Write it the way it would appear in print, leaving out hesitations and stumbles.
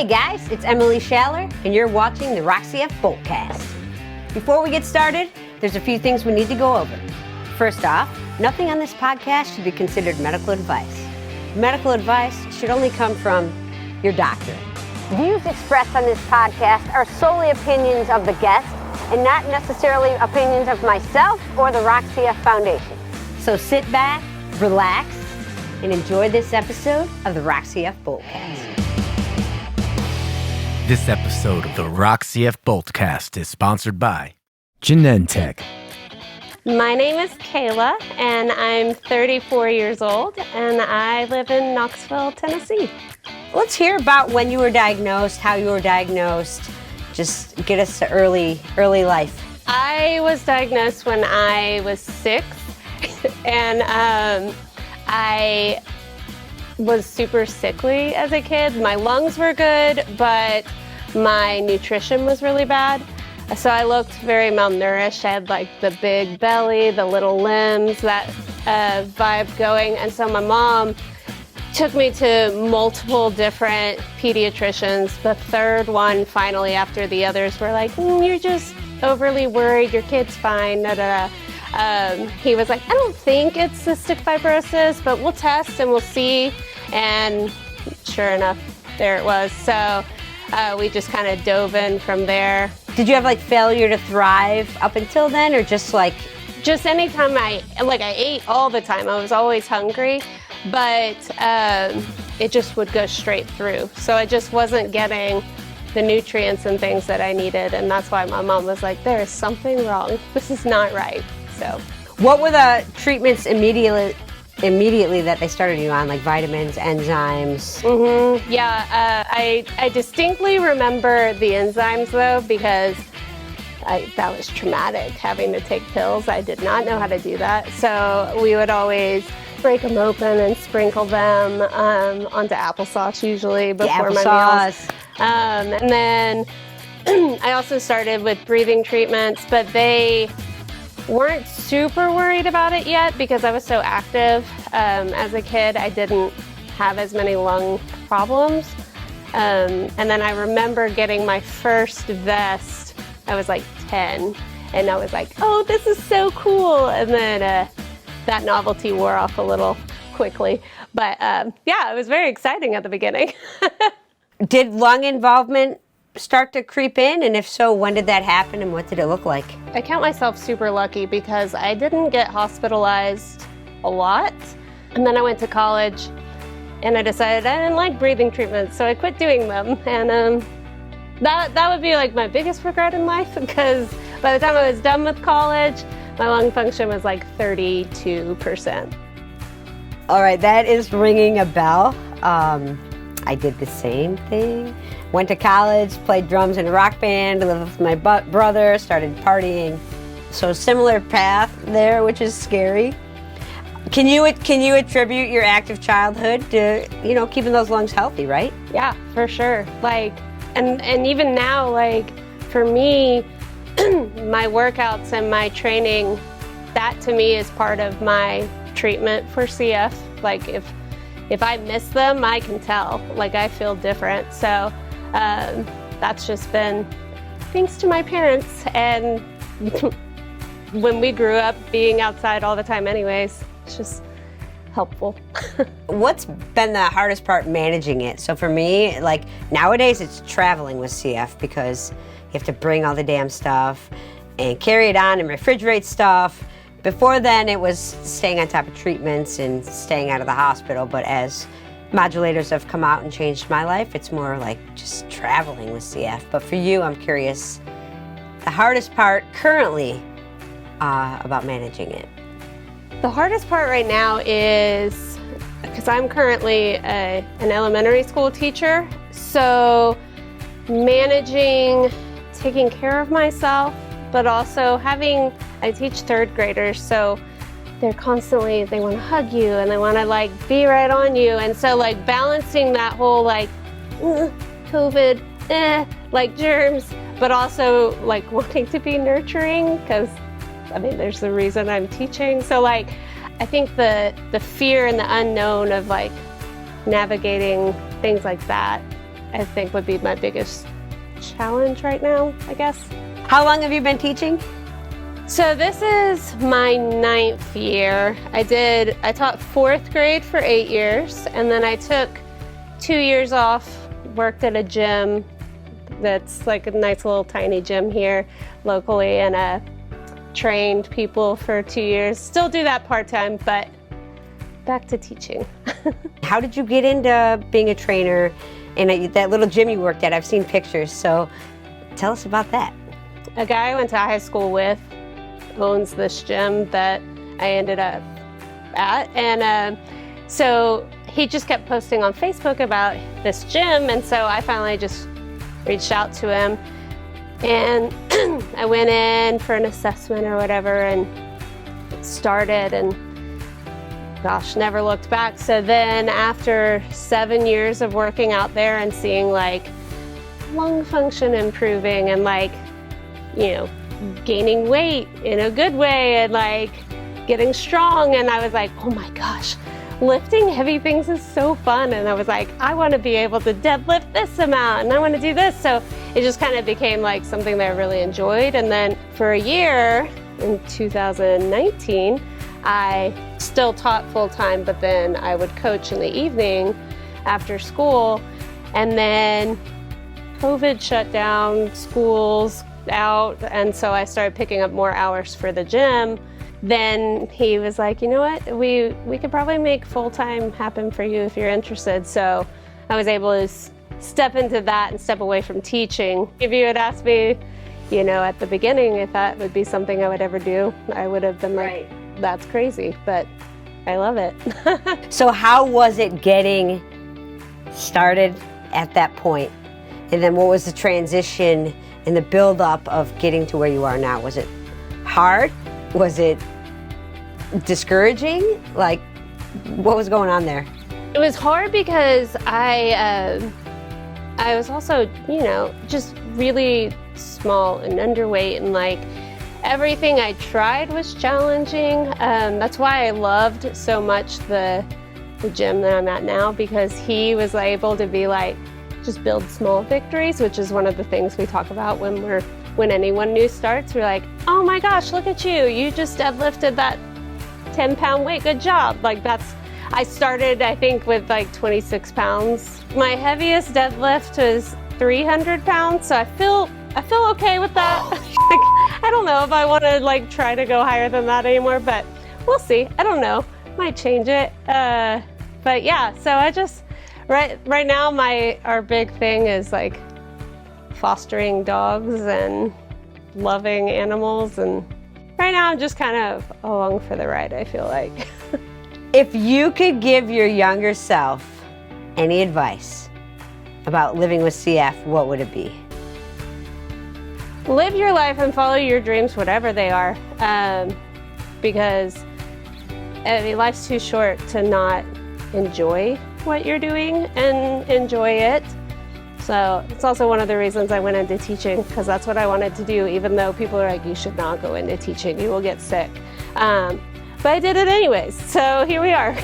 Hey guys, it's Emily Schaller, and you're watching the CF Boltcast. Before we get started, there's a few things we need to go over. First off, nothing on this podcast should be considered medical advice. Medical advice should only come from your doctor. Views expressed on this podcast are solely opinions of the guest and not necessarily opinions of myself or the CF Foundation. So sit back, relax, and enjoy this episode of the CF Boltcast. This episode of the CF Boltcast is sponsored by Genentech. My name is Kayla, and I'm 34 years old, and I live in Knoxville, Tennessee. Let's hear about when you were diagnosed, how you were diagnosed. Just get us to early life. I was diagnosed when I was 6, and I was super sickly as a kid. My lungs were good, but my nutrition was really bad. So I looked very malnourished. I had like the big belly, the little limbs, that vibe going. And so my mom took me to multiple different pediatricians. The third one, finally, after the others were like, you're just overly worried, your kid's fine, he was like, I don't think it's cystic fibrosis, but we'll test and we'll see. And sure enough, there it was. So we just kind of dove in from there. Did you have like failure to thrive up until then, or just anytime I ate all the time. I was always hungry, but it just would go straight through. So I just wasn't getting the nutrients and things that I needed. And that's why my mom was like, there is something wrong. This is not right. So what were the treatments immediately that they started you on, like vitamins, enzymes? Yeah, I distinctly remember the enzymes though, because that was traumatic, having to take pills. I did not know how to do that. So we would always break them open and sprinkle them onto applesauce usually before my meals. And then I also started with breathing treatments, but they weren't super worried about it yet because I was so active. As a kid, I didn't have as many lung problems. And then I remember getting my first vest. I was like 10, and I was like, oh, this is so cool. And then that novelty wore off a little quickly. But yeah, it was very exciting at the beginning. Did lung involvement start to creep in? And if so, when did that happen and what did it look like? I count myself super lucky because I didn't get hospitalized a lot. And then I went to college and I decided I didn't like breathing treatments, so I quit doing them. And that would be like my biggest regret in life, because by the time I was done with college, my lung function was like 32%. All right, that is ringing a bell. I did the same thing. Went to college, played drums in a rock band, lived with my brother, started partying. So similar path there, which is scary. Can you attribute your active childhood to, keeping those lungs healthy, right? Yeah, for sure. And even now, for me, my workouts and my training, that to me is part of my treatment for CF. If I miss them, I can tell. I feel different. So that's just been thanks to my parents. And when we grew up being outside all the time anyways, it's just helpful. What's been the hardest part managing it? So for me, nowadays it's traveling with CF, because you have to bring all the damn stuff and carry it on and refrigerate stuff. Before then, it was staying on top of treatments and staying out of the hospital. But as modulators have come out and changed my life, it's more like just traveling with CF. But for you, I'm curious, the hardest part currently about managing it. The hardest part right now is, because I'm currently an elementary school teacher, so managing, taking care of myself, but also I teach third graders, so they're constantly, they want to hug you and they want to be right on you. And so balancing that whole COVID, germs, but also wanting to be nurturing, because there's the reason I'm teaching. So I think the fear and the unknown of navigating things like that I think would be my biggest challenge right now, I guess. How long have you been teaching? So this is my 9th year. I taught 4th grade for 8 years, and then I took 2 years off, worked at a gym that's like a nice little tiny gym here locally, and trained people for 2 years. Still do that part-time, but back to teaching. How did you get into being a trainer in that little gym you worked at? I've seen pictures, so tell us about that. A guy I went to high school with owns this gym that I ended up at, and so he just kept posting on Facebook about this gym, and so I finally just reached out to him, and I went in for an assessment or whatever and started, and gosh, never looked back. So then after 7 years of working out there and seeing like lung function improving and like, you know, gaining weight in a good way and like getting strong, and I was like, oh my gosh, lifting heavy things is so fun. And I was like, I want to be able to deadlift this amount and I want to do this. So it just kind of became like something that I really enjoyed. And then for a year in 2019, I still taught full-time, but then I would coach in the evening after school. And then COVID shut down, schools out, and so I started picking up more hours for the gym. Then he was like, you know what, we could probably make full-time happen for you if you're interested. So I was able to step into that and step away from teaching. If you had asked me, you know, at the beginning if that would be something I would ever do, I would have been like, that's crazy, but I love it. So how was it getting started at that point? And then what was the transition and the build-up of getting to where you are now? Was it hard? Was it discouraging? Like, what was going on there? It was hard because I was also, you know, just really small and underweight, and like everything I tried was challenging. That's why I loved so much the gym that I'm at now, because he was able to be like, just build small victories, which is one of the things we talk about when anyone new starts. We're like, oh my gosh, look at you. You just deadlifted that 10-pound weight. Good job. Like I started, I think, with like 26 pounds. My heaviest deadlift was 300 pounds. So I feel okay with that. Like, I don't know if I want to like try to go higher than that anymore, but we'll see. I don't know. Might change it. But yeah, so I just, right now our big thing is like fostering dogs and loving animals, and right now I'm just kind of along for the ride, I feel like. If you could give your younger self any advice about living with CF, what would it be? Live your life and follow your dreams, whatever they are, because I mean, life's too short to not enjoy what you're doing and enjoy it. So it's also one of the reasons I went into teaching, because that's what I wanted to do, even though people are like, you should not go into teaching, you will get sick. But I did it anyways, so here we are.